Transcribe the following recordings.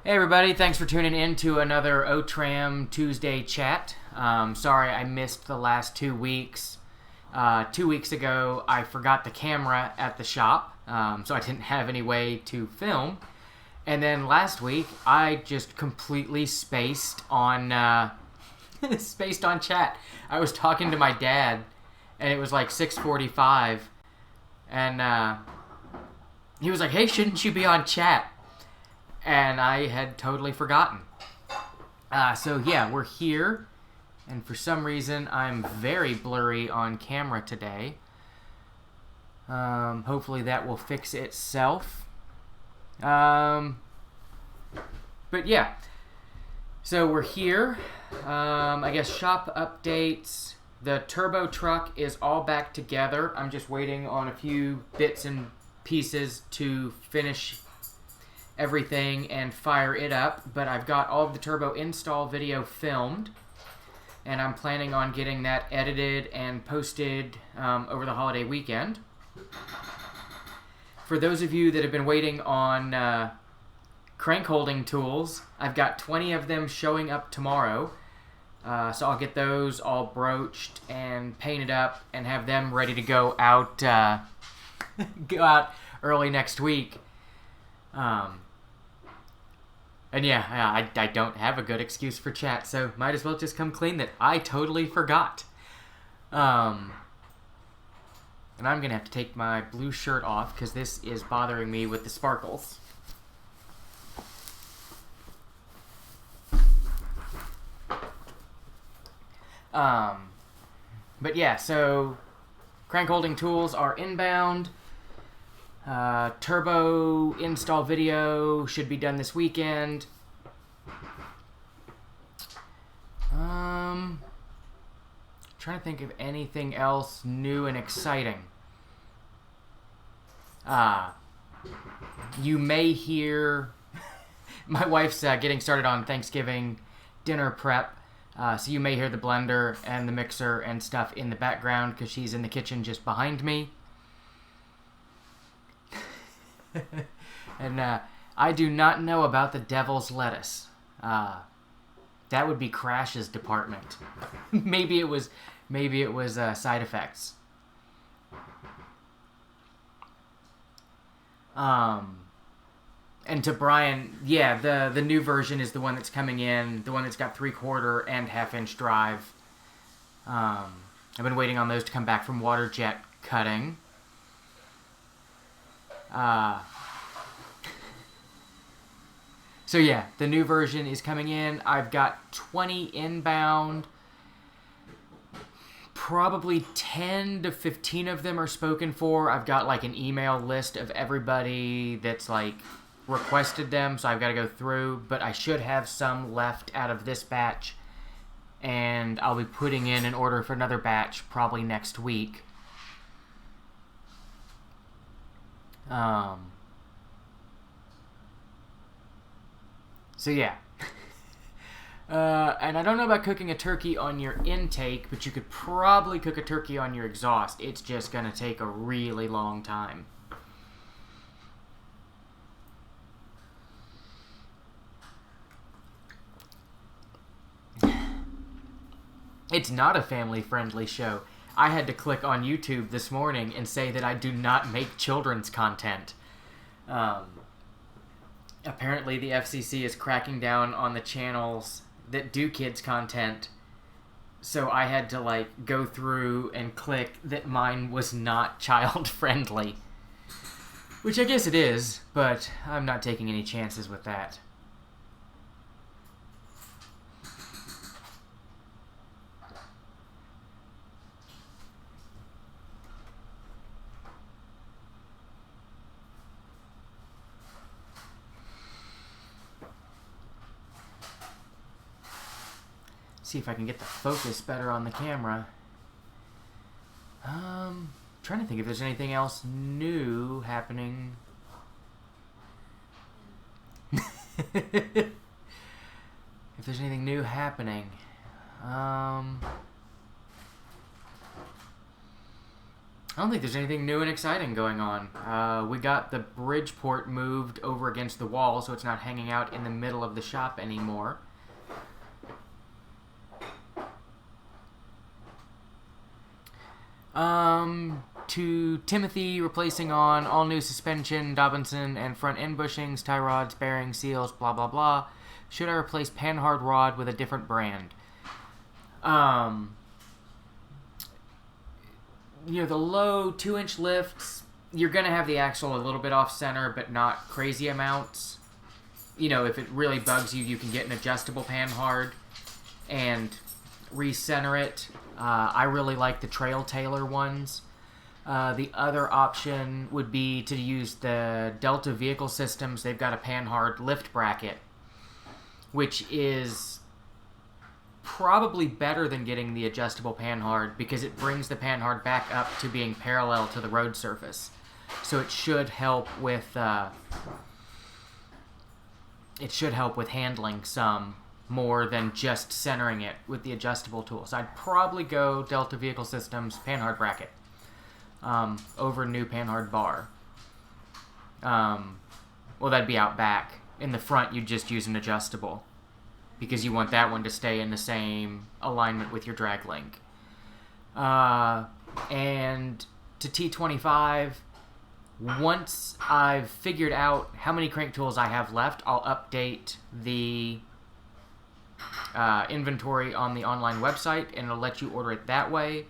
Hey everybody, thanks for tuning in to another OTRAM Tuesday chat. Sorry I missed the last 2 weeks. 2 weeks ago I forgot the camera at the shop, so I didn't have any way to film. And then last week I just completely spaced on chat. I was talking to my dad and it was like 6:45 and he was like, "Hey, shouldn't you be on chat?" And I had totally forgotten. So yeah, we're here, and for some reason I'm very blurry on camera today. Hopefully that will fix itself. But yeah, so we're here. I guess shop updates. The turbo truck is all back together. I'm just waiting on a few bits and pieces to finish everything and fire it up, but I've got all of the turbo install video filmed, and I'm planning on getting that edited and posted over the holiday weekend. For those of you that have been waiting on crank holding tools, I've got 20 of them showing up tomorrow, so I'll get those all broached and painted up and have them ready to go out early next week. And yeah, I don't have a good excuse for chat, so might as well just come clean that I totally forgot. And I'm going to have to take my blue shirt off because this is bothering me with the sparkles. But yeah, so crank holding tools are inbound. Turbo install video should be done this weekend. Trying to think of anything else new and exciting. You may hear my wife's getting started on Thanksgiving dinner prep, so you may hear the blender and the mixer and stuff in the background because she's in the kitchen just behind me. And I do not know about the devil's lettuce. That would be Crash's department. maybe it was side effects. And to Brian, yeah, the new version is the one that's coming in, the one that's got 3/4 and 1/2-inch drive. I've been waiting on those to come back from water jet cutting. So yeah, the new version is coming in. I've got 20 inbound. Probably 10 to 15 of them are spoken for. I've got like an email list of everybody that's like requested them, so I've got to go through, but I should have some left out of this batch, and I'll be putting in an order for another batch probably next week. So yeah. And I don't know about cooking a turkey on your intake, but you could probably cook a turkey on your exhaust. It's just going to take a really long time. It's not a family-friendly show. I had to click on YouTube this morning and say that I do not make children's content. Apparently the FCC is cracking down on the channels that do kids content, so I had to like go through and click that mine was not child-friendly. Which I guess it is, but I'm not taking any chances with that. See if I can get the focus better on the camera. Trying to think if there's anything else new happening. If there's anything new happening. I don't think there's anything new and exciting going on. We got the Bridgeport moved over against the wall, so it's not hanging out in the middle of the shop anymore. To Timothy, replacing on all new suspension, Dobinson, and front end bushings, tie rods, bearings, seals, blah blah blah. Should I replace Panhard rod with a different brand? The low 2-inch lifts, you're going to have the axle a little bit off center, but not crazy amounts. If it really bugs you, you can get an adjustable Panhard and recenter it. I really like the Trail Tailor ones. The other option would be to use the Delta Vehicle Systems. They've got a Panhard lift bracket, which is probably better than getting the adjustable Panhard because it brings the Panhard back up to being parallel to the road surface. So it should help with handling some more than just centering it with the adjustable tools. I'd probably go Delta Vehicle Systems Panhard bracket over new Panhard bar. Well, that'd be out back. In the front, you'd just use an adjustable, because you want that one to stay in the same alignment with your drag link. And to T25, once I've figured out how many crank tools I have left, I'll update the inventory on the online website, and it'll let you order it that way.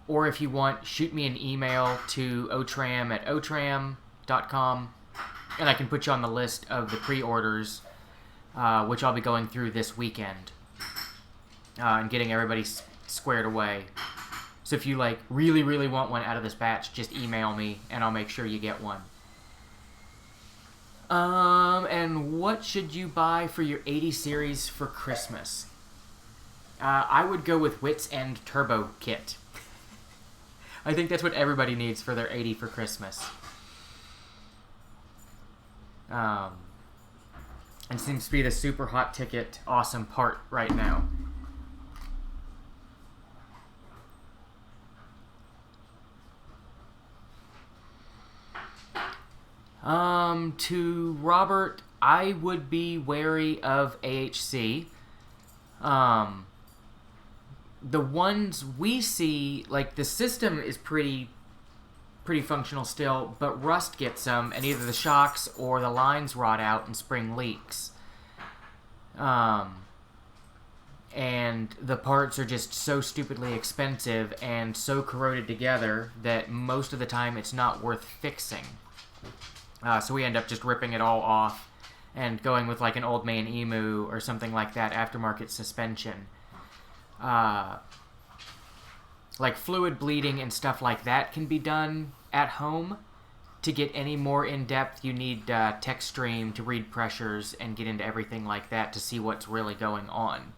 Or if you want, shoot me an email to otram@otram.com, and I can put you on the list of the pre-orders, which I'll be going through this weekend and getting everybody squared away. So if you really, really want one out of this batch, just email me and I'll make sure you get one. And what should you buy for your 80 series for Christmas? I would go with Wits End Turbo Kit. I think that's what everybody needs for their 80 for Christmas. And seems to be the super hot ticket, awesome part right now. To Robert, I would be wary of AHC. The ones we see, the system is pretty functional still, but rust gets them, and either the shocks or the lines rot out and spring leaks. And the parts are just so stupidly expensive and so corroded together that most of the time it's not worth fixing. So we end up just ripping it all off and going with an Old Man Emu or something like that, aftermarket suspension. Fluid bleeding and stuff like that can be done at home. To get any more in-depth, you need TechStream to read pressures and get into everything like that to see what's really going on.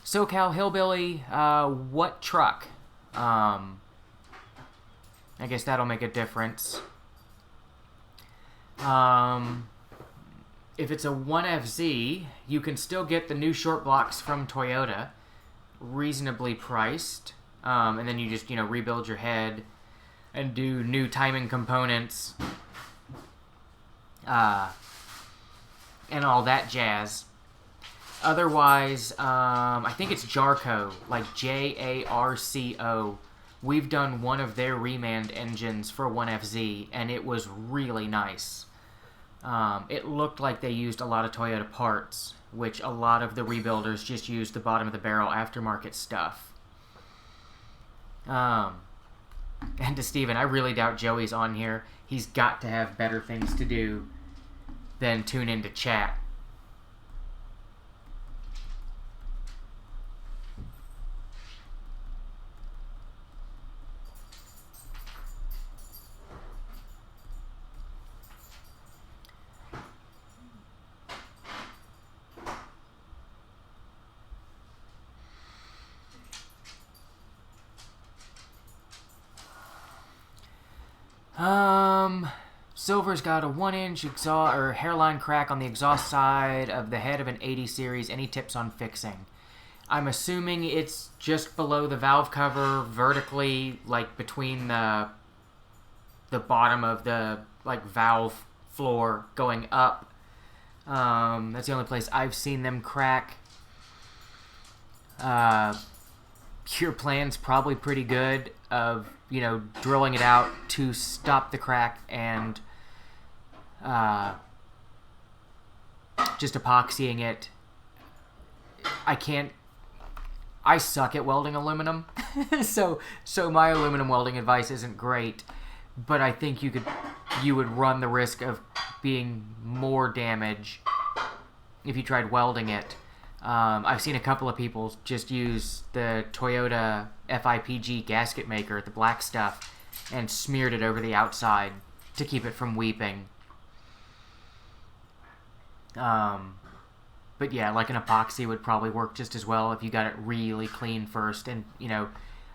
SoCal Hillbilly, what truck? I guess that'll make a difference. If it's a 1FZ, you can still get the new short blocks from Toyota, reasonably priced. And then you just, rebuild your head and do new timing components, and all that jazz. Otherwise, I think it's Jarco, Jarco. We've done one of their Remand engines for 1FZ, and it was really nice. It looked like they used a lot of Toyota parts, which a lot of the rebuilders just used the bottom of the barrel aftermarket stuff. And to Steven, I really doubt Joey's on here. He's got to have better things to do than tune into chat. Silver's got a 1-inch exhaust or hairline crack on the exhaust side of the head of an 80 series. Any tips on fixing? I'm assuming it's just below the valve cover, vertically, like between the bottom of the valve floor going up. That's the only place I've seen them crack. Your plan's probably pretty good of drilling it out to stop the crack and just epoxying it. I suck at welding aluminum, so my aluminum welding advice isn't great, but I think you would run the risk of being more damage if you tried welding it. I've seen a couple of people just use the Toyota FIPG gasket maker, the black stuff, and smeared it over the outside to keep it from weeping. But yeah, like an epoxy would probably work just as well if you got it really clean first. And,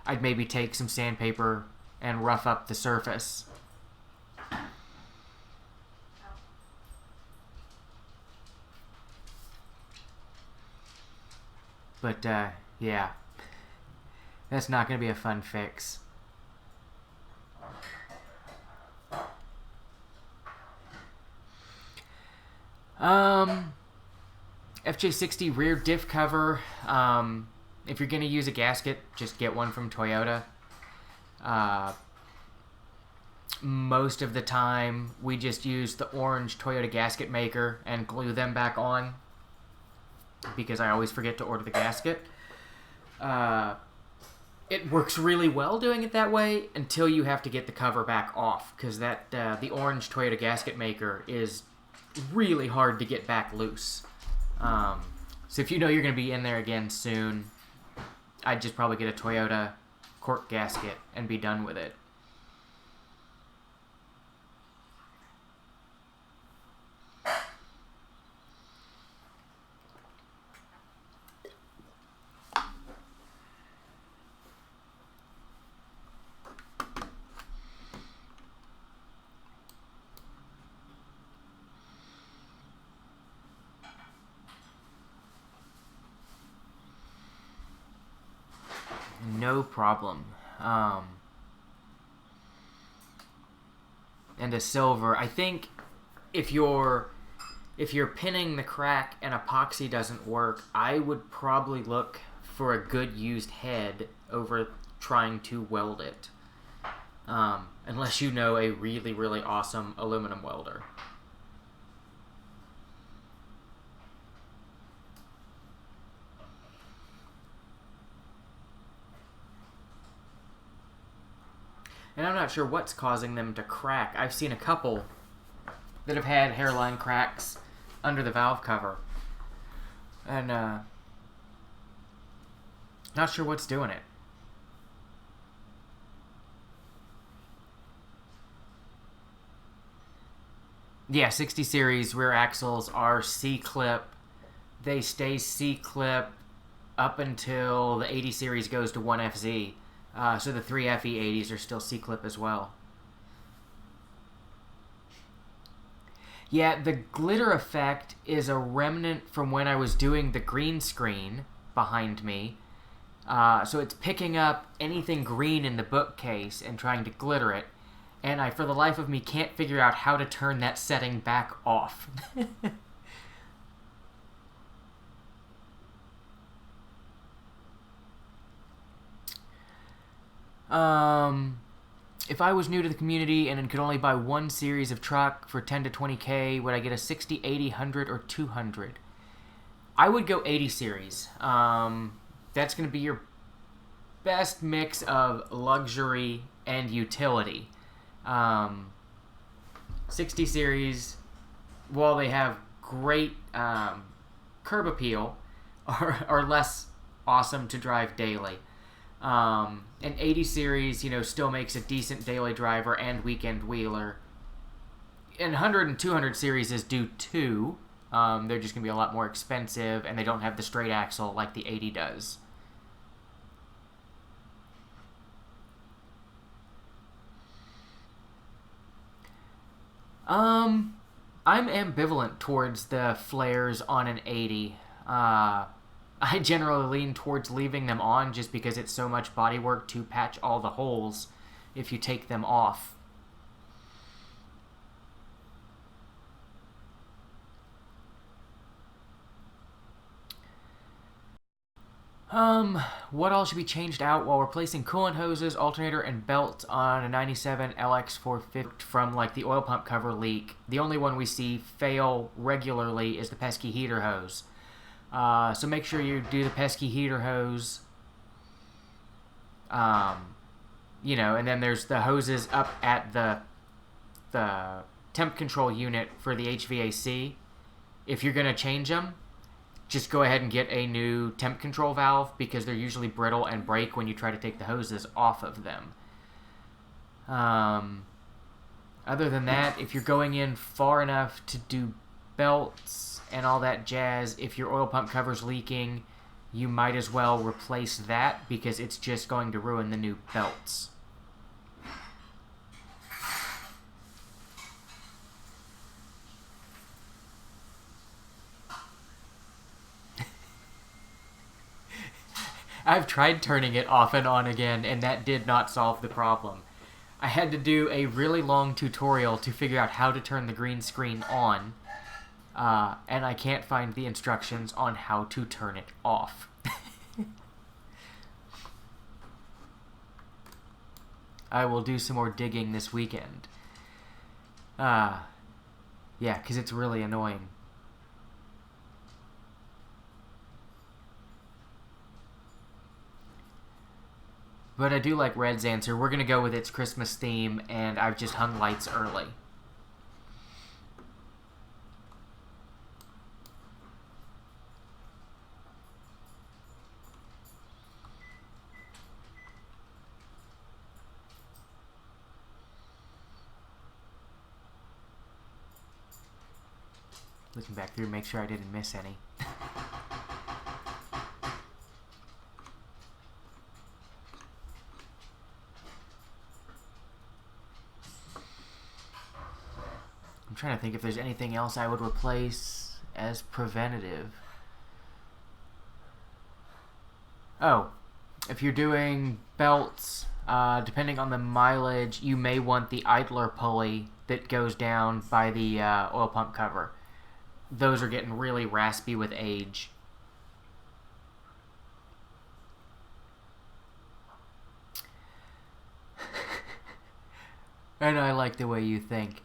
I'd maybe take some sandpaper and rough up the surface. But, yeah. That's not going to be a fun fix. FJ60 rear diff cover. If you're going to use a gasket, just get one from Toyota. Most of the time, we just use the orange Toyota gasket maker and glue them back on, because I always forget to order the gasket. It works really well doing it that way until you have to get the cover back off, because the orange Toyota gasket maker is really hard to get back loose. So if you know you're going to be in there again soon, I'd just probably get a Toyota cork gasket and be done with it. No problem. And a silver. I think if you're pinning the crack and epoxy doesn't work, I would probably look for a good used head over trying to weld it. Unless you know a really, really awesome aluminum welder. And I'm not sure what's causing them to crack. I've seen a couple that have had hairline cracks under the valve cover. And, not sure what's doing it. Yeah, 60 series rear axles are C-clip. They stay C-clip up until the 80 series goes to 1FZ. So the 3FE80s are still C-clip as well. Yeah, the glitter effect is a remnant from when I was doing the green screen behind me. So it's picking up anything green in the bookcase and trying to glitter it. And I, for the life of me, can't figure out how to turn that setting back off. If I was new to the community and could only buy one series of truck for 10 to 20K, would I get a 60, 80, 100, or 200? I would go 80 series. That's going to be your best mix of luxury and utility. 60 series, while they have great curb appeal, are less awesome to drive daily. An 80 series, still makes a decent daily driver and weekend wheeler. And 100 and 200 series is do too. They're just going to be a lot more expensive, and they don't have the straight axle like the 80 does. I'm ambivalent towards the flares on an 80. I generally lean towards leaving them on just because it's so much bodywork to patch all the holes if you take them off. What all should be changed out while replacing coolant hoses, alternator, and belt on a 97 LX450 from like the oil pump cover leak? The only one we see fail regularly is the pesky heater hose. So make sure you do the pesky heater hose. You know, and then there's the hoses up at the temp control unit for the HVAC. If you're gonna change them, just go ahead and get a new temp control valve because they're usually brittle and break when you try to take the hoses off of them. Other than that, if you're going in far enough to do belts and all that jazz, if your oil pump cover's leaking, you might as well replace that because it's just going to ruin the new belts. I've tried turning it off and on again, and that did not solve the problem. I had to do a really long tutorial to figure out how to turn the green screen on, and I can't find the instructions on how to turn it off. I will do some more digging this weekend. Yeah, because it's really annoying. But I do like Red's answer. We're going to go with its Christmas theme, and I've just hung lights early. Looking back through, make sure I didn't miss any. I'm trying to think if there's anything else I would replace as preventative. Oh, if you're doing belts, depending on the mileage, you may want the idler pulley that goes down by the oil pump cover. Those are getting really raspy with age. And I like the way you think.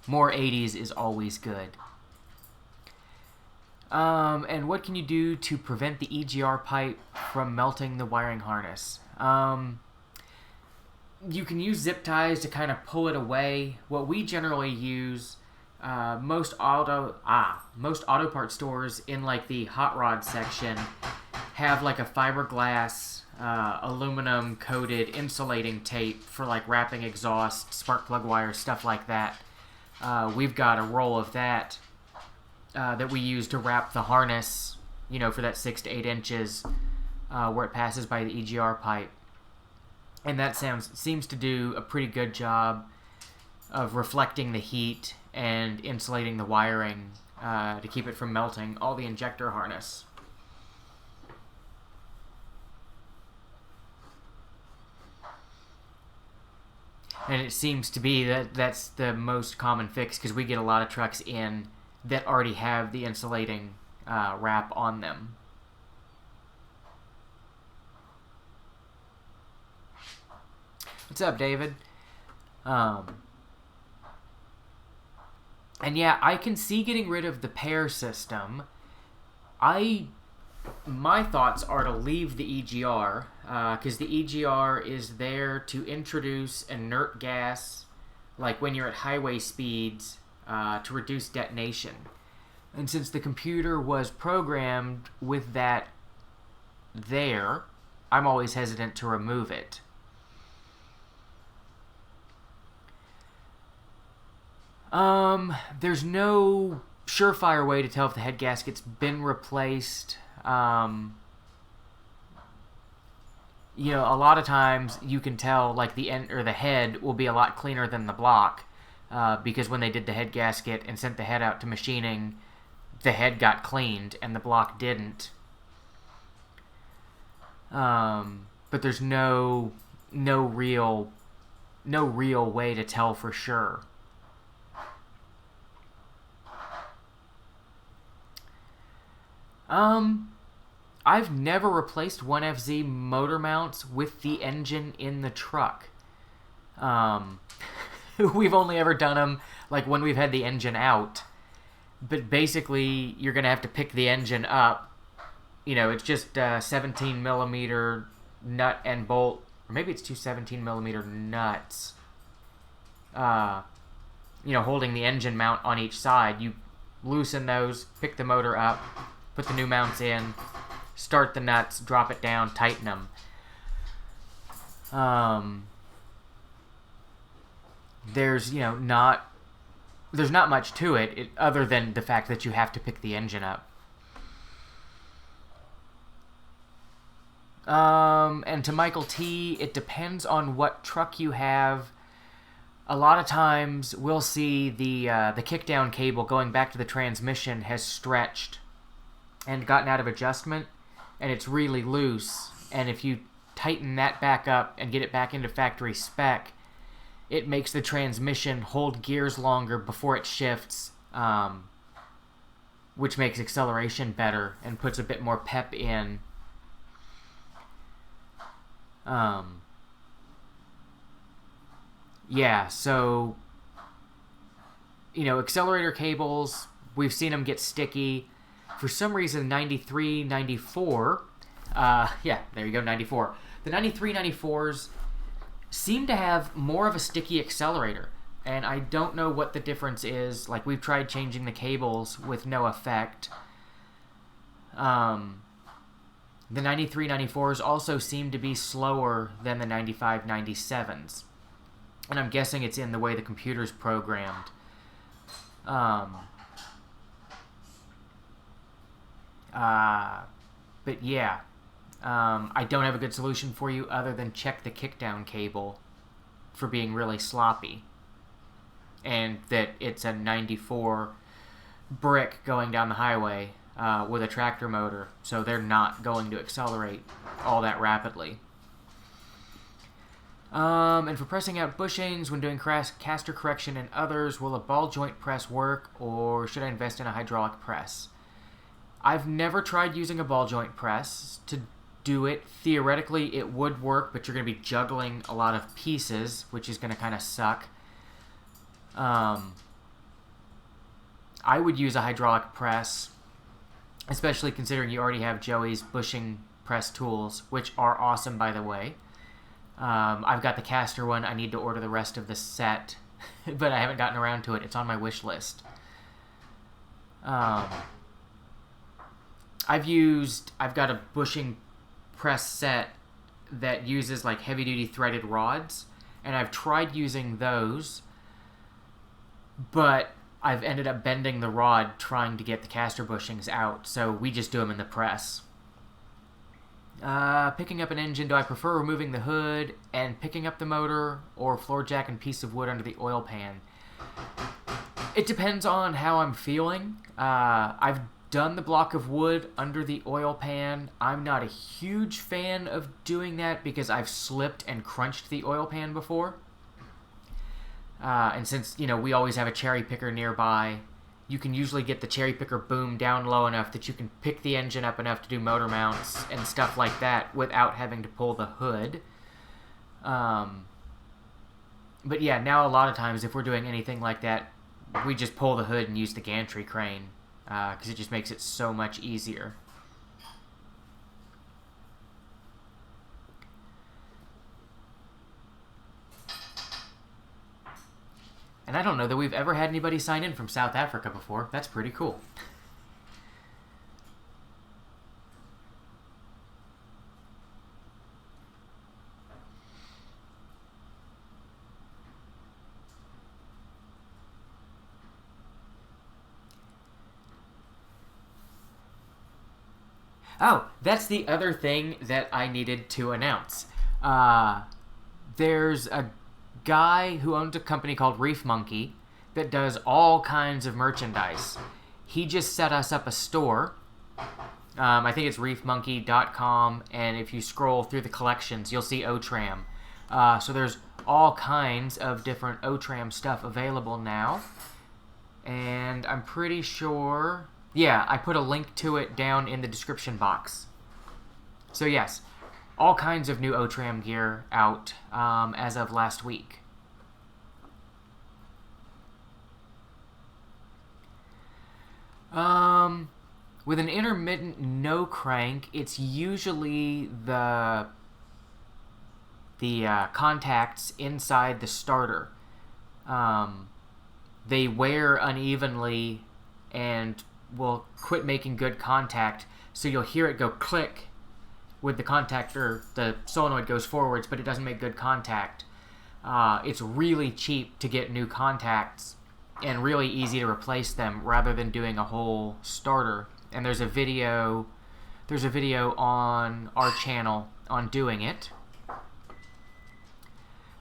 More 80s is always good. And what can you do to prevent the EGR pipe from melting the wiring harness? You can use zip ties to kind of pull it away. What we generally use, most auto part stores in like the hot rod section have like a fiberglass, aluminum coated insulating tape for like wrapping exhaust, spark plug wires, stuff like that. We've got a roll of that that we use to wrap the harness, you know, for that 6 to 8 inches where it passes by the EGR pipe. And that seems to do a pretty good job of reflecting the heat and insulating the wiring to keep it from melting all the injector harness. And it seems to be that's the most common fix because we get a lot of trucks in that already have the insulating wrap on them. What's up, David? And yeah, I can see getting rid of the pair system. My thoughts are to leave the EGR because the EGR is there to introduce inert gas, like when you're at highway speeds, to reduce detonation. And since the computer was programmed with that there, I'm always hesitant to remove it. There's no surefire way to tell if the head gasket's been replaced. a lot of times you can tell like the end or the head will be a lot cleaner than the block, because when they did the head gasket and sent the head out to machining, the head got cleaned and the block didn't. But there's no real way to tell for sure. I've never replaced 1FZ motor mounts with the engine in the truck. We've only ever done them like when we've had the engine out. But basically, you're going to have to pick the engine up. It's just 17 millimeter nut and bolt, or maybe it's two 17 millimeter nuts. Holding the engine mount on each side. You loosen those, pick the motor up, put the new mounts in, start the nuts, drop it down, tighten them. There's not much to it other than the fact that you have to pick the engine up. And to Michael T, it depends on what truck you have. A lot of times we'll see the kickdown cable going back to the transmission has stretched and gotten out of adjustment, and it's really loose. And if you tighten that back up and get it back into factory spec, it makes the transmission hold gears longer before it shifts, which makes acceleration better and puts a bit more pep in. So accelerator cables, we've seen them get sticky. For some reason, 93, 94, there you go, 94. The 93, 94s seem to have more of a sticky accelerator, and I don't know what the difference is. Like, we've tried changing the cables with no effect. The 93, 94s also seem to be slower than the 95, 97s. And I'm guessing it's in the way the computer's programmed. But yeah, I don't have a good solution for you other than check the kickdown cable for being really sloppy. And that it's a 94 brick going down the highway with a tractor motor, so they're not going to accelerate all that rapidly. And for pressing out bushings when doing caster correction and others, will a ball joint press work, or should I invest in a hydraulic press? I've never tried using a ball joint press to do it. Theoretically, it would work, but you're going to be juggling a lot of pieces, which is going to kind of suck. I would use a hydraulic press, especially considering you already have Joey's bushing press tools, which are awesome, by the way. I've got the caster one. I need to order the rest of the set, but I haven't gotten around to it. It's on my wish list. I've got a bushing press set that uses like heavy-duty threaded rods, and I've tried using those, but I've ended up bending the rod trying to get the caster bushings out, so we just do them in the press. Picking up an engine, do I prefer removing the hood and picking up the motor, or floor jack and piece of wood under the oil pan? It depends on how I'm feeling. I've done the block of wood under the oil pan. I'm not a huge fan of doing that because I've slipped and crunched the oil pan before. And since, we always have a cherry picker nearby, you can usually get the cherry picker boom down low enough that you can pick the engine up enough to do motor mounts and stuff like that without having to pull the hood. But yeah, now a lot of times if we're doing anything like that, we just pull the hood and use the gantry crane, because it just makes it so much easier. And I don't know that we've ever had anybody sign in from South Africa before. That's pretty cool. Oh, that's the other thing that I needed to announce. There's a guy who owns a company called Reef Monkey that does all kinds of merchandise. He just set us up a store. I think it's reefmonkey.com, and if you scroll through the collections, you'll see OTRAM. So there's all kinds of different OTRAM stuff available now. And I'm pretty sure... Yeah, I put a link to it down in the description box. So yes, all kinds of new OTRAM gear out as of last week. With an intermittent no crank, it's usually the contacts inside the starter. They wear unevenly and will quit making good contact, so you'll hear it go click with the contactor. The solenoid goes forwards, but it doesn't make good contact. It's really cheap to get new contacts and really easy to replace them rather than doing a whole starter. And there's a video on our channel on doing it.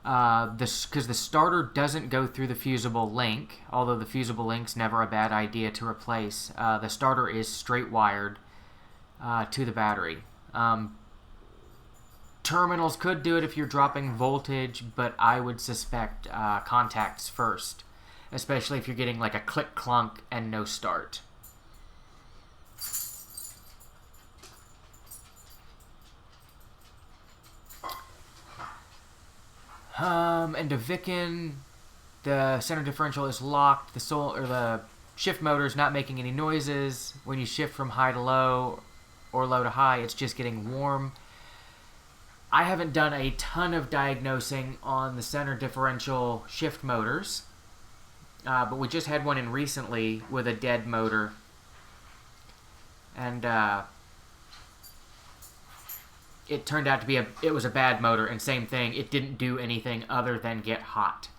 Because the starter doesn't go through the fusible link, although the fusible link's never a bad idea to replace. The starter is straight wired to the battery. Terminals could do it if you're dropping voltage, but I would suspect contacts first, especially if you're getting like a click clunk and no start. And to Vicken, the center differential is locked. The shift motor is not making any noises. When you shift from high to low or low to high, it's just getting warm. I haven't done a ton of diagnosing on the center differential shift motors, but we just had one in recently with a dead motor, and it turned out to be it was a bad motor, and same thing, it didn't do anything other than get hot.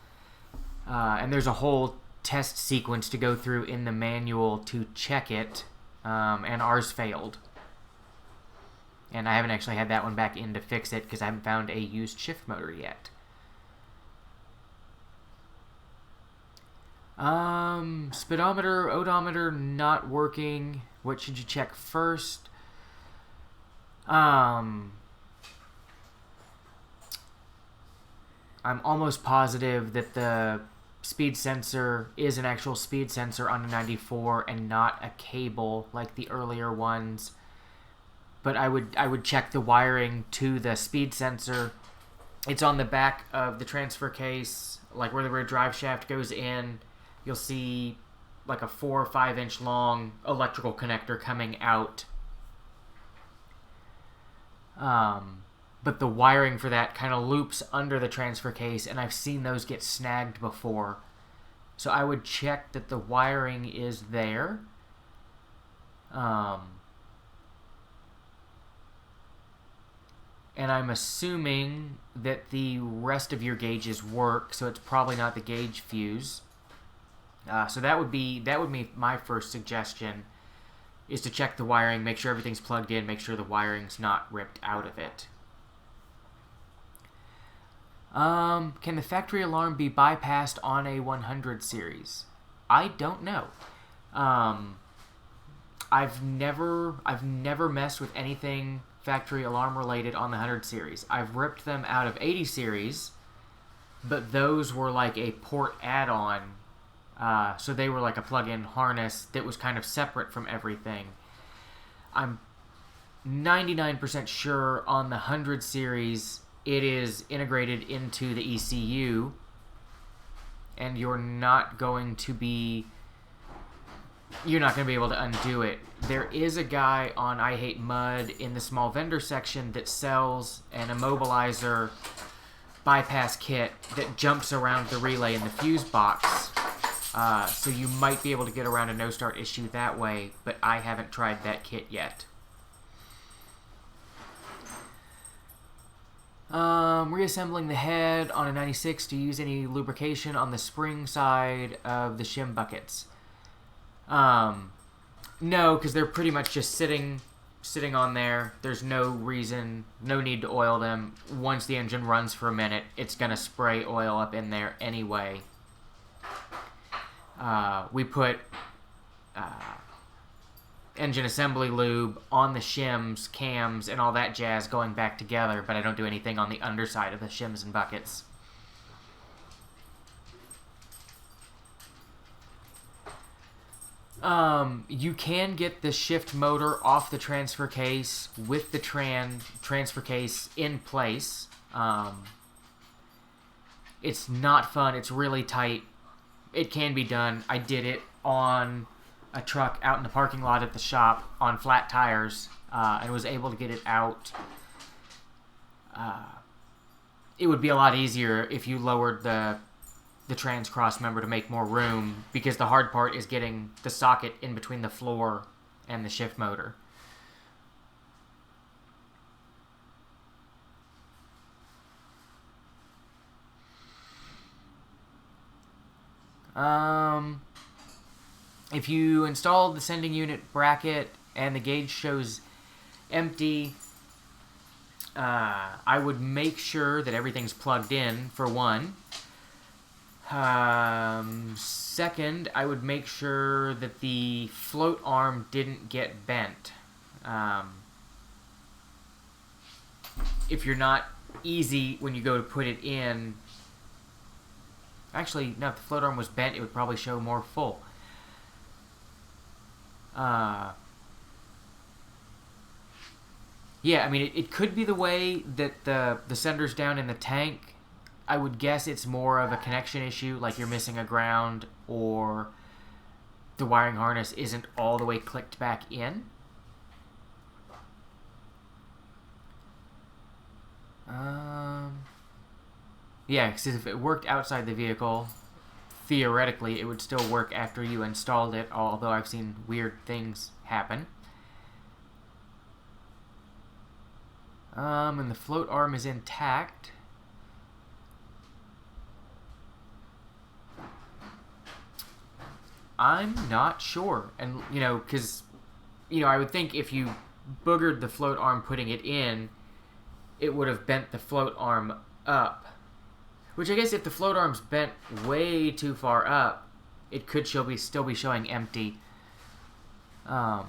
And there's a whole test sequence to go through in the manual to check it, and ours failed. And I haven't actually had that one back in to fix it because I haven't found a used shift motor yet. Speedometer, odometer not working. What should you check first? I'm almost positive that the speed sensor is an actual speed sensor on a 94 and not a cable like the earlier ones. But I would check the wiring to the speed sensor. It's on the back of the transfer case, like where the rear drive shaft goes in. You'll see like a 4 or 5 inch long electrical connector coming out. But the wiring for that kind of loops under the transfer case, and I've seen those get snagged before. So I would check that the wiring is there. And I'm assuming that the rest of your gauges work, so it's probably not the gauge fuse. So that would be my first suggestion, is to check the wiring, make sure everything's plugged in, make sure the wiring's not ripped out of it. Can the factory alarm be bypassed on a 100 series? I don't know. I've never messed with anything factory alarm related on the 100 series. I've ripped them out of 80 series, but those were like a port add-on. So they were like a plug-in harness that was kind of separate from everything. I'm 99% sure on the 100 series it is integrated into the ECU, and you're not going to be able to undo it. There is a guy on I Hate Mud in the small vendor section that sells an immobilizer bypass kit that jumps around the relay in the fuse box. So you might be able to get around a no-start issue that way, but I haven't tried that kit yet. Reassembling the head on a 96, to use any lubrication on the spring side of the shim buckets? No, because they're pretty much just sitting sitting on there. There's no need to oil them. Once the engine runs for a minute, it's going to spray oil up in there anyway. We put engine assembly lube on the shims, cams, and all that jazz going back together, but I don't do anything on the underside of the shims and buckets. You can get the shift motor off the transfer case with the transfer case in place. It's not fun. It's really tight. It can be done. I did it on a truck out in the parking lot at the shop on flat tires, and was able to get it out. It would be a lot easier if you lowered the trans cross member to make more room, because the hard part is getting the socket in between the floor and the shift motor. If you install the sending unit bracket and the gauge shows empty, I would make sure that everything's plugged in, for one. Second, I would make sure that the float arm didn't get bent. If you're not easy when you go to put it in... Actually, no, if the float arm was bent, it would probably show more full. Yeah, I mean, it could be the way that the sender's down in the tank. I would guess it's more of a connection issue, like you're missing a ground, or the wiring harness isn't all the way clicked back in. Yeah, because if it worked outside the vehicle, theoretically it would still work after you installed it, although I've seen weird things happen. And the float arm is intact. I'm not sure. And, because, I would think if you boogered the float arm putting it in, it would have bent the float arm up. Which I guess if the float arm's bent way too far up, it could still be showing empty. But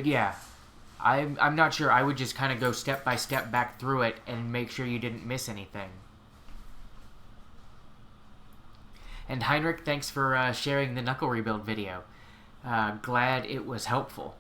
yeah, I'm not sure. I would just kind of go step by step back through it and make sure you didn't miss anything. And Heinrich, thanks for sharing the knuckle rebuild video. Glad it was helpful.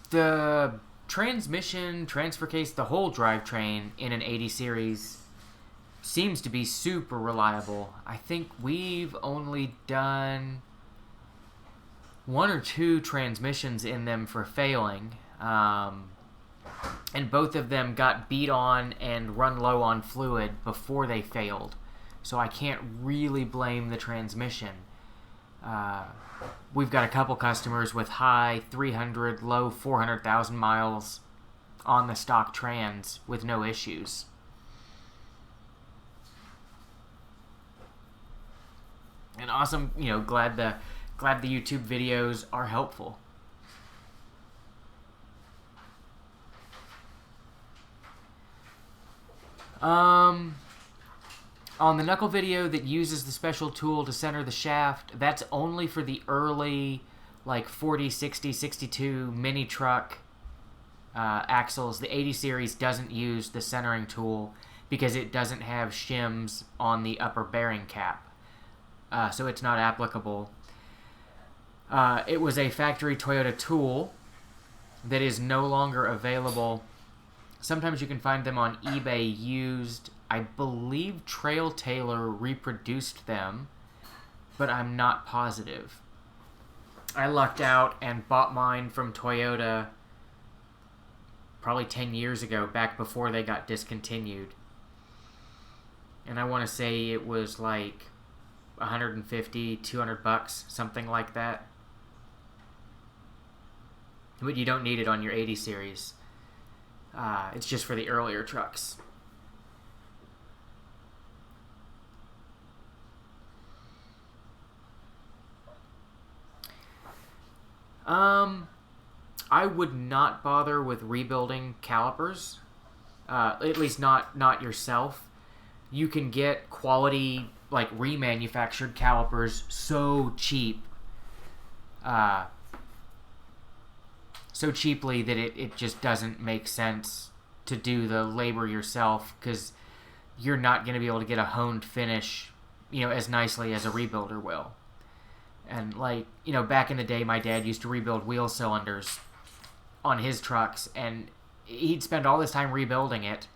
The transmission, transfer case, the whole drivetrain in an 80 series seems to be super reliable. I think we've only done 1 or 2 transmissions in them for failing, and both of them got beat on and run low on fluid before they failed, so I can't really blame the transmission. We've got a couple customers with high 300, low 400,000 miles on the stock trans with no issues. And awesome, glad the YouTube videos are helpful. On the knuckle video that uses the special tool to center the shaft, that's only for the early, 40, 60, 62 mini truck axles. The 80 series doesn't use the centering tool because it doesn't have shims on the upper bearing cap. So it's not applicable. It was a factory Toyota tool that is no longer available. Sometimes you can find them on eBay used. I believe Trail Tailor reproduced them. but I'm not positive. I lucked out and bought mine from Toyota probably 10 years ago, back before they got discontinued. And I want to say it was like 150, 200 bucks, something like that. But you don't need it on your 80 series. It's just for the earlier trucks. I would not bother with rebuilding calipers. At least not yourself. You can get quality, like, remanufactured calipers so cheap. So cheaply that it just doesn't make sense to do the labor yourself, because you're not going to be able to get a honed finish, as nicely as a rebuilder will. And, like, back in the day, my dad used to rebuild wheel cylinders on his trucks, and he'd spend all this time rebuilding it,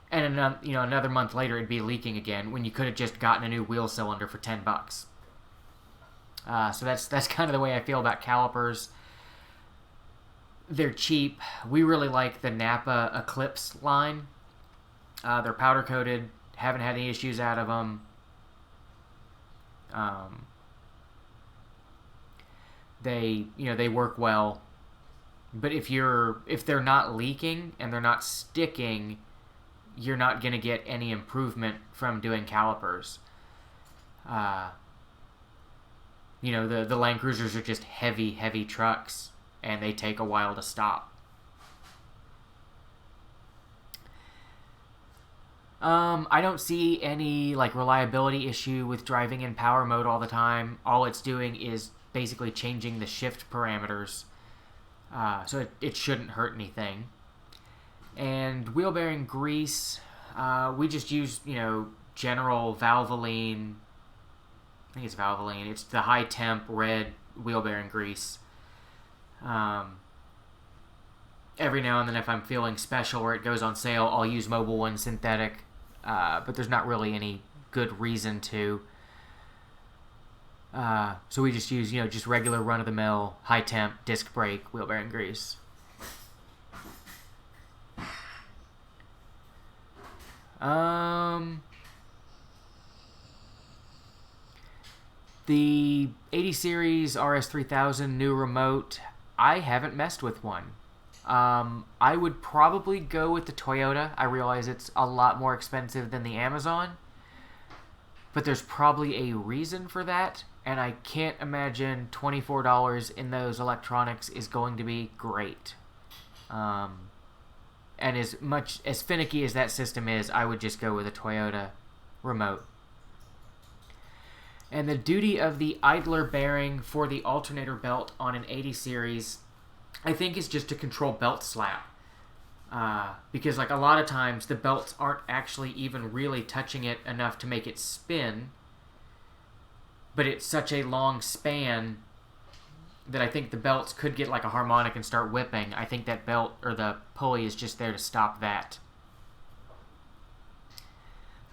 and another month later it'd be leaking again, when you could have just gotten a new wheel cylinder for $10. So that's kind of the way I feel about calipers. They're cheap. We really like the Napa Eclipse line. They're powder coated. Haven't had any issues out of them. They work well. But if they're not leaking and they're not sticking, you're not going to get any improvement from doing calipers. The Land Cruisers are just heavy trucks, and they take a while to stop. I don't see any, like, reliability issue with driving in power mode all the time. All it's doing is basically changing the shift parameters. So it shouldn't hurt anything. And wheel bearing grease, we just use, general Valvoline. I think it's Valvoline. It's the high temp red wheel bearing grease. Every now and then, if I'm feeling special or it goes on sale, I'll use Mobil One synthetic. But there's not really any good reason to. So we just use, just regular run-of-the-mill, high-temp, disc brake, wheel bearing grease. The 80 series RS3000 new remote, I haven't messed with one. I would probably go with the Toyota. I realize it's a lot more expensive than the Amazon, but there's probably a reason for that, and I can't imagine $24 in those electronics is going to be great. And as finicky as that system is, I would just go with a Toyota remote. And the duty of the idler bearing for the alternator belt on an 80 series, I think, is just to control belt slap. Because, like, a lot of times the belts aren't actually even really touching it enough to make it spin, but it's such a long span that I think the belts could get like a harmonic and start whipping. I think that belt or the pulley is just there to stop that.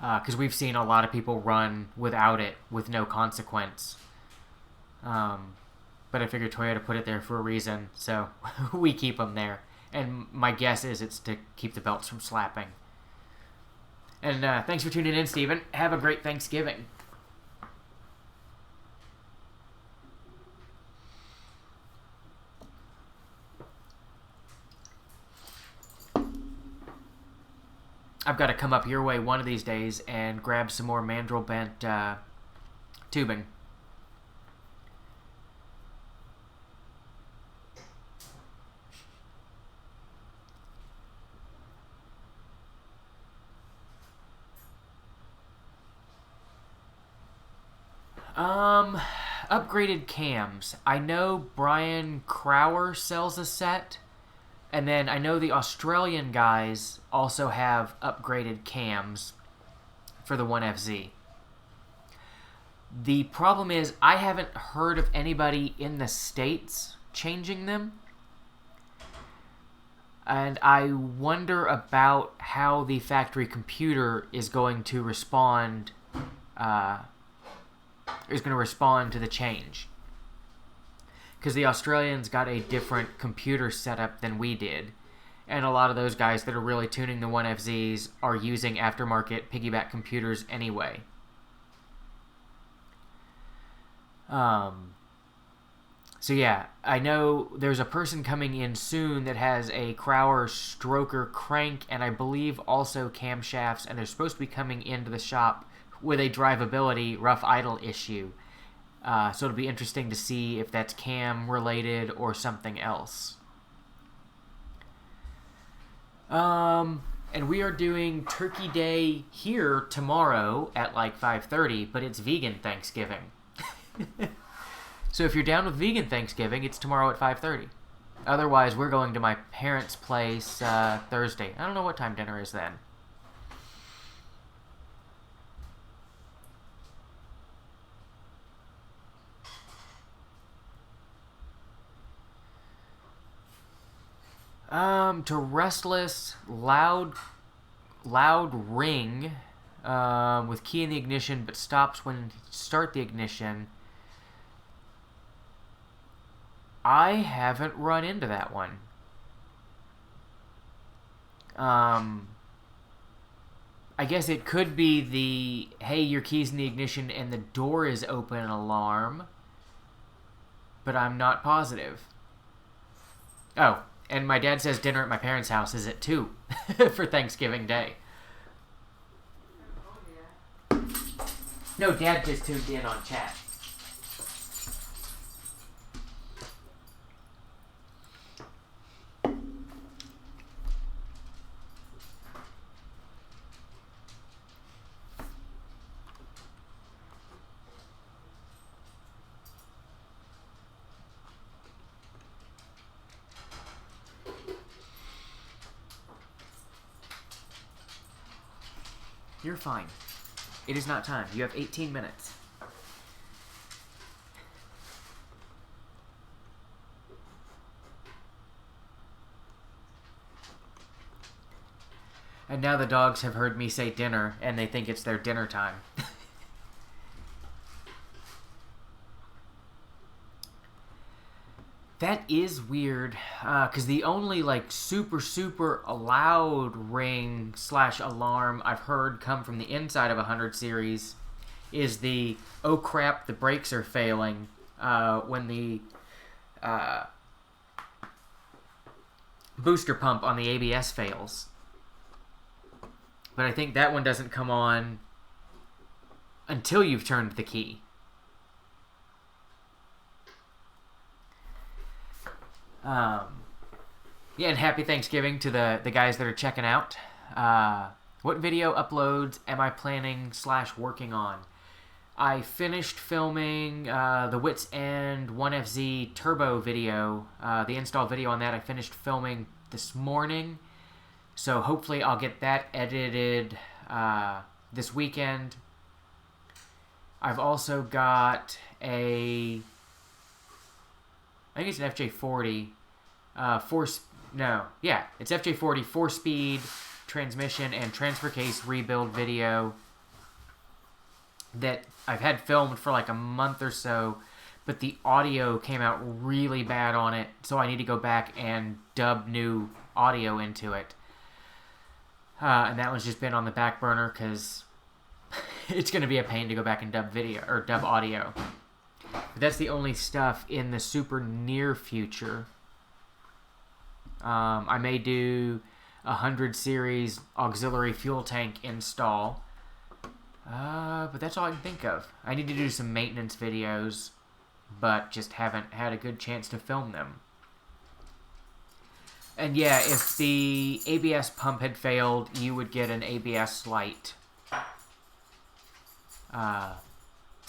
Because we've seen a lot of people run without it with no consequence. But I figured Toyota put it there for a reason, so we keep them there. And my guess is it's to keep the belts from slapping. And thanks for tuning in, Steven. Have a great Thanksgiving. I've got to come up your way one of these days and grab some more mandrel bent tubing. Upgraded cams. I know Brian Crower sells a set. And then I know the Australian guys also have upgraded cams for the 1FZ. The problem is I haven't heard of anybody in the States changing them. And I wonder about how the factory computer is going to respond is going to respond to the change. Because the Australians got a different computer setup than we did. And a lot of those guys that are really tuning the 1FZs are using aftermarket piggyback computers anyway. So yeah, I know there's a person coming in soon that has a Crowler stroker crank and I believe also camshafts, and they're supposed to be coming into the shop with a drivability rough idle issue. So it'll be interesting to see if that's cam related or something else. And we are doing Turkey Day here tomorrow at like 5:30, but it's vegan Thanksgiving. So if you're down with vegan Thanksgiving, it's tomorrow at 5:30. Otherwise, we're going to my parents' place Thursday. I don't know what time dinner is then. To Restless, loud ring with key in the ignition, but stops when you start the ignition. I haven't run into that one. I guess it could be the, hey, your key's in the ignition and the door is open alarm, but I'm not positive. Oh, and my dad says dinner at my parents' house is at 2 for Thanksgiving Day. No, Dad just tuned in on chat. You're fine. It is not time. You have 18 minutes. And now the dogs have heard me say dinner, and they think it's their dinner time. That is weird, because the only, like, super loud ring / alarm I've heard come from the inside of a 100 series is the, oh crap, the brakes are failing, when the booster pump on the ABS fails. But I think that one doesn't come on until you've turned the key. Yeah, and happy Thanksgiving to the guys that are checking out. What video uploads am I planning / working on? I finished filming the Wits End 1FZ Turbo video. The install video on that I finished filming this morning. So hopefully I'll get that edited this weekend. I've also got I think it's an FJ40. It's FJ40 4-speed transmission and transfer case rebuild video that I've had filmed for like a month or so, but the audio came out really bad on it, so I need to go back and dub new audio into it. And that one's just been on the back burner because it's going to be a pain to go back and dub video or dub audio. But that's the only stuff in the super near future. I may do a 100 series auxiliary fuel tank install. But that's all I can think of. I need to do some maintenance videos, but just haven't had a good chance to film them. And yeah, if the ABS pump had failed, you would get an ABS light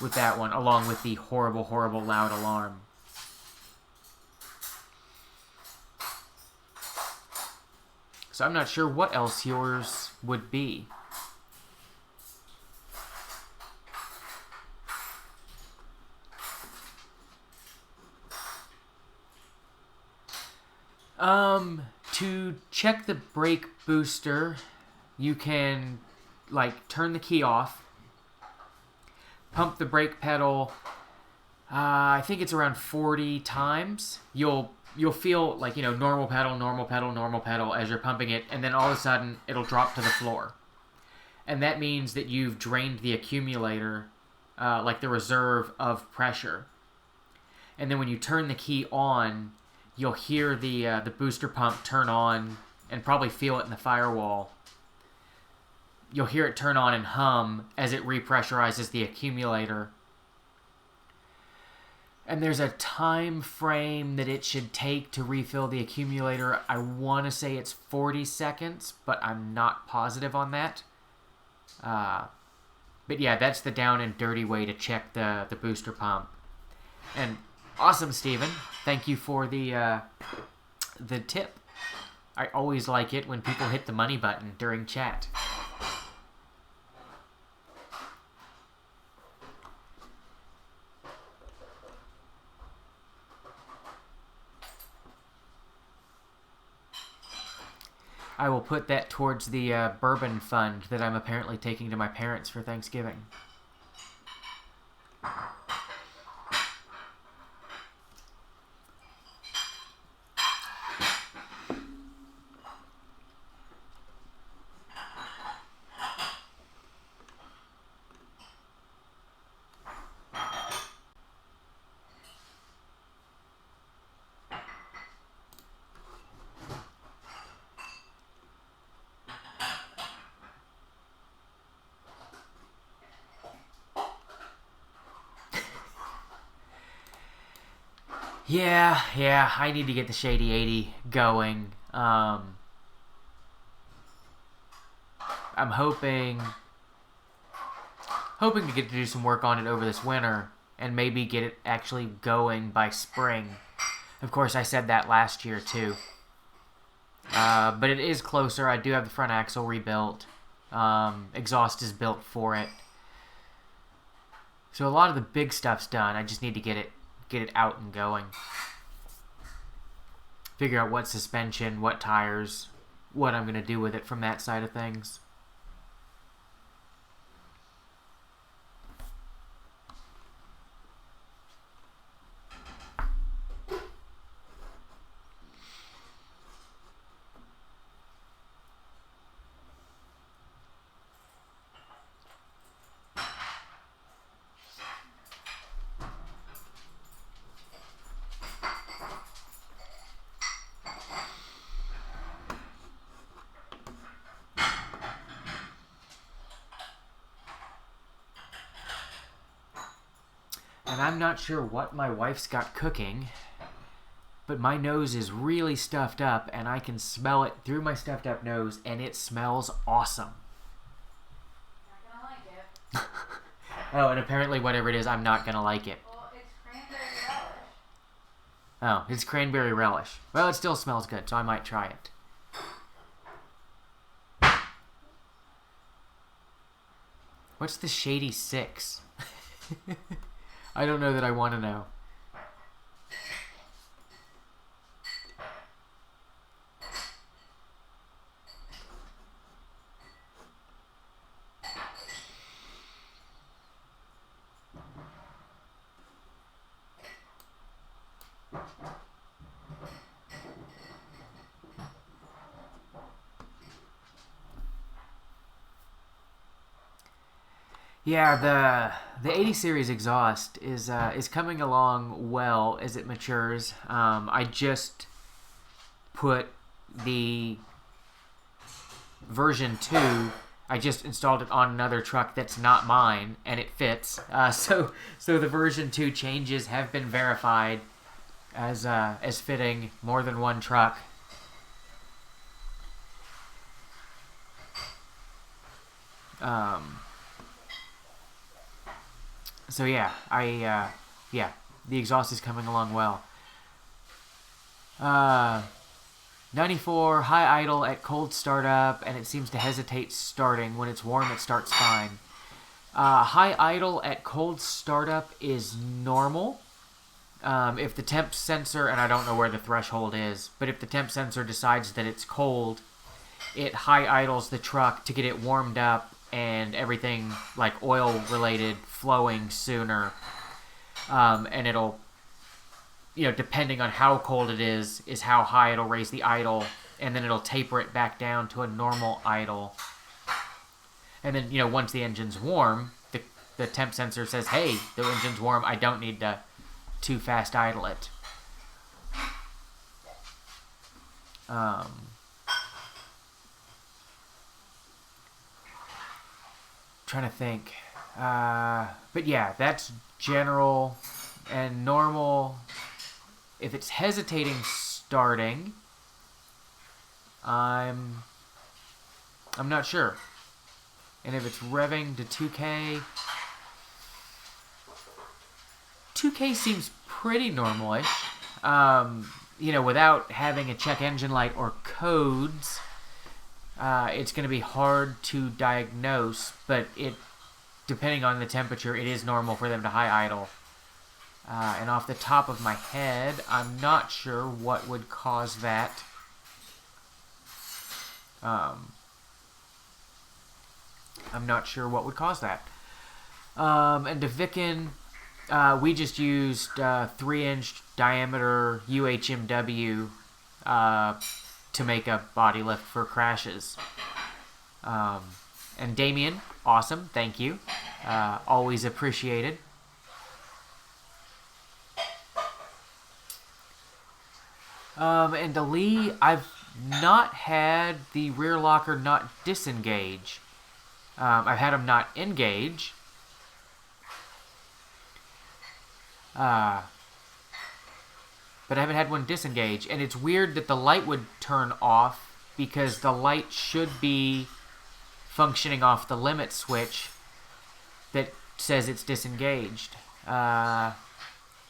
with that one, along with the horrible loud alarm. So I'm not sure what else yours would be. To check the brake booster, you can, like, turn the key off, pump the brake pedal, I think it's around 40 times. You'll feel like, normal pedal, normal pedal, normal pedal as you're pumping it, and then all of a sudden it'll drop to the floor. And that means that you've drained the accumulator, like the reserve of pressure. And then when you turn the key on, you'll hear the booster pump turn on and probably feel it in the firewall. You'll hear it turn on and hum as it repressurizes the accumulator. And there's a time frame that it should take to refill the accumulator. I want to say it's 40 seconds, but I'm not positive on that. But yeah, that's the down and dirty way to check the booster pump. And awesome, Steven. Thank you for the tip. I always like it when people hit the money button during chat. I will put that towards the bourbon fund that I'm apparently taking to my parents for Thanksgiving. Yeah, I need to get the Shady 80 going. I'm hoping to get to do some work on it over this winter and maybe get it actually going by spring. Of course, I said that last year too. But it is closer. I do have the front axle rebuilt. Exhaust is built for it. So a lot of the big stuff's done. I just need to get it out and going. Figure out what suspension, what tires, what I'm going to do with it from that side of things. And I'm not sure what my wife's got cooking, but my nose is really stuffed up, and I can smell it through my stuffed up nose, and it smells awesome. Not gonna like it. Oh, and apparently whatever it is, I'm not gonna like it. Well, it's cranberry relish. Oh, it's cranberry relish. Well, it still smells good, so I might try it. What's the Shady 6? I don't know that I want to know. Yeah, the 80 series exhaust is coming along well as it matures. I just put the version 2. I just installed it on another truck that's not mine, and it fits. So the version 2 changes have been verified as fitting more than one truck. So yeah, the exhaust is coming along well. 94 high idle at cold startup, and it seems to hesitate starting. When it's warm, it starts fine. High idle at cold startup is normal. If the temp sensor, and I don't know where the threshold is, but if the temp sensor decides that it's cold, it high idles the truck to get it warmed up and everything like oil related flowing sooner. And it'll, depending on how cold it is how high it'll raise the idle, and then it'll taper it back down to a normal idle. And then, once the engine's warm, the temp sensor says, hey, the engine's warm, I don't need to too fast idle it. Trying to think. But yeah, that's general and normal. If it's hesitating starting, I'm not sure. And if it's revving to 2K, 2K seems pretty normal-ish. Without having a check engine light or codes, it's going to be hard to diagnose, but depending on the temperature, it is normal for them to high idle. And off the top of my head, I'm not sure what would cause that. I'm not sure what would cause that. And to Vicken, we just used 3-inch diameter UHMW to make a body lift for crashes. And Damien, awesome, thank you. Always appreciated. And to Lee, I've not had the rear locker not disengage. I've had them not engage. But I haven't had one disengage. And it's weird that the light would turn off, because the light should be functioning off the limit switch that says it's disengaged.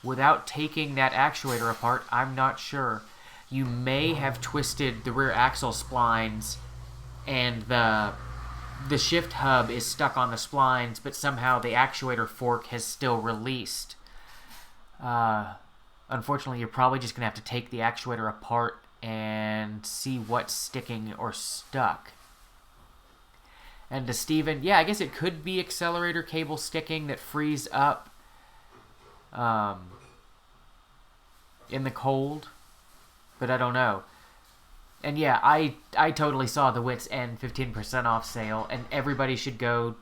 Without taking that actuator apart, I'm not sure. You may have twisted the rear axle splines, and the shift hub is stuck on the splines, but somehow the actuator fork has still released. Unfortunately, you're probably just going to have to take the actuator apart and see what's sticking or stuck. And to Steven, yeah, I guess it could be accelerator cable sticking that frees up in the cold, but I don't know. And yeah, I totally saw the Wits End 15% off sale, and everybody should go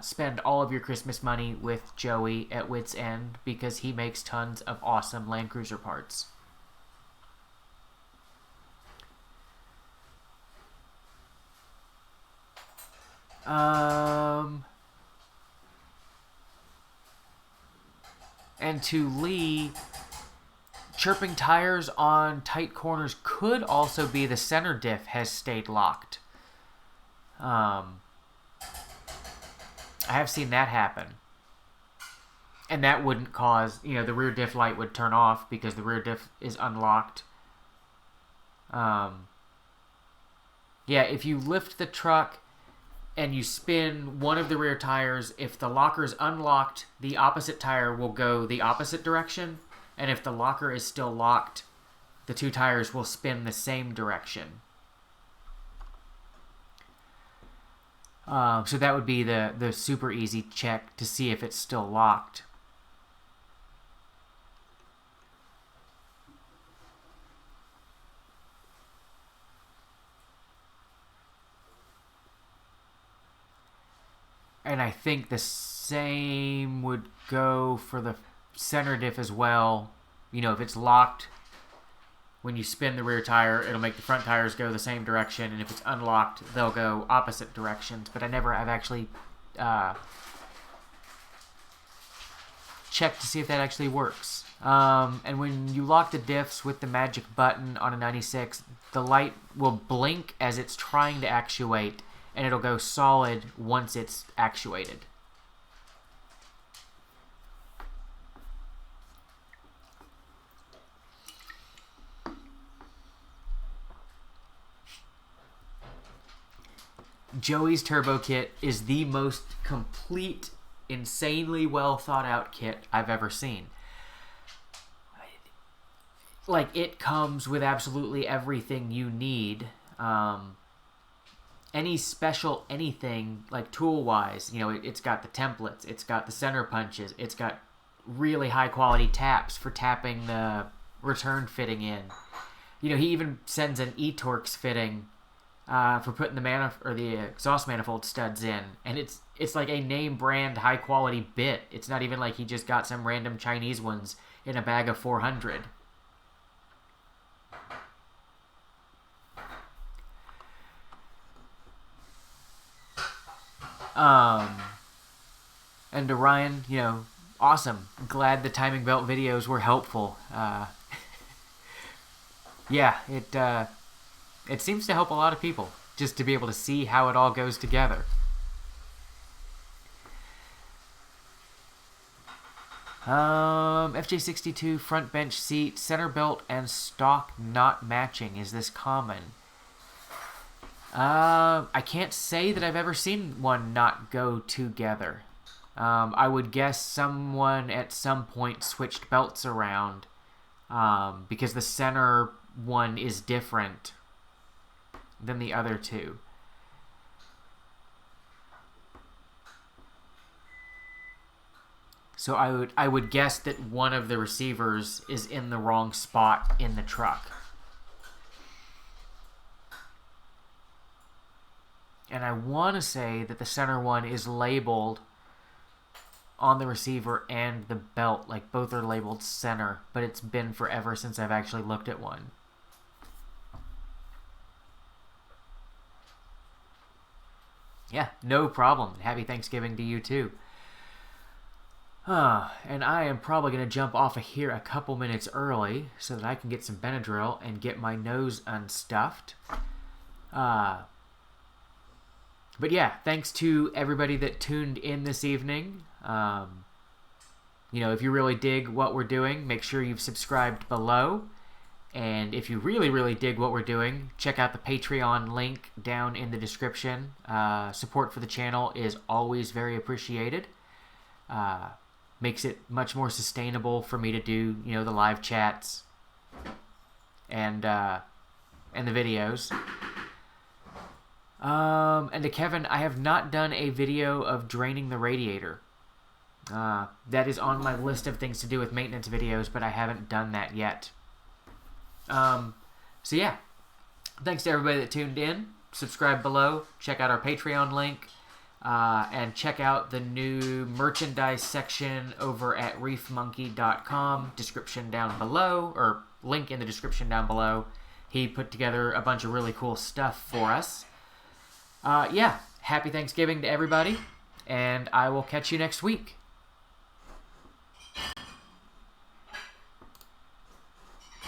spend all of your Christmas money with Joey at Wits End, because he makes tons of awesome Land Cruiser parts. And to Lee, chirping tires on tight corners could also be the center diff has stayed locked. I have seen that happen. And that wouldn't cause, the rear diff light would turn off because the rear diff is unlocked. Yeah, if you lift the truck and you spin one of the rear tires, if the locker's unlocked, the opposite tire will go the opposite direction. And if the locker is still locked, the two tires will spin the same direction. So that would be the super easy check to see if it's still locked. And I think the same would go for the center diff as well. If it's locked, when you spin the rear tire, it'll make the front tires go the same direction, and if it's unlocked, they'll go opposite directions. But I've actually checked to see if that actually works. And when you lock the diffs with the magic button on a 96, the light will blink as it's trying to actuate, and it'll go solid once it's actuated. Joey's turbo kit is the most complete, insanely well thought out kit I've ever seen. Like, it comes with absolutely everything you need. any special anything, like tool-wise. It's got the templates, it's got the center punches, it's got really high-quality taps for tapping the return fitting in. He even sends an eTorx fitting for putting the exhaust manifold studs in, and it's like a name brand high quality bit. It's not even like he just got some random Chinese ones in a bag of 400. And to Ryan, awesome. Glad the timing belt videos were helpful. Yeah, it seems to help a lot of people just to be able to see how it all goes together. FJ62 front bench seat, center belt and stock not matching. Is this common? I can't say that I've ever seen one not go together. I would guess someone at some point switched belts around because the center one is different than the other two. So I would guess that one of the receivers is in the wrong spot in the truck. And I want to say that the center one is labeled on the receiver and the belt. Like both are labeled center, but it's been forever since I've actually looked at one. Yeah, no problem. Happy Thanksgiving to you too. And I am probably going to jump off of here a couple minutes early so that I can get some Benadryl and get my nose unstuffed. But yeah, thanks to everybody that tuned in this evening. If you really dig what we're doing, make sure you've subscribed below. And if you really, really dig what we're doing, check out the Patreon link down in the description. Support for the channel is always very appreciated. Makes it much more sustainable for me to do, the live chats and the videos. And to Kevin, I have not done a video of draining the radiator. That is on my list of things to do with maintenance videos, but I haven't done that yet. So yeah, thanks to everybody that tuned in. Subscribe below. Check out our Patreon link. And check out the new merchandise section over at reefmonkey.com. Description down below, or link in the description down below. He put together a bunch of really cool stuff for us. Yeah, happy Thanksgiving to everybody, and I will catch you next week.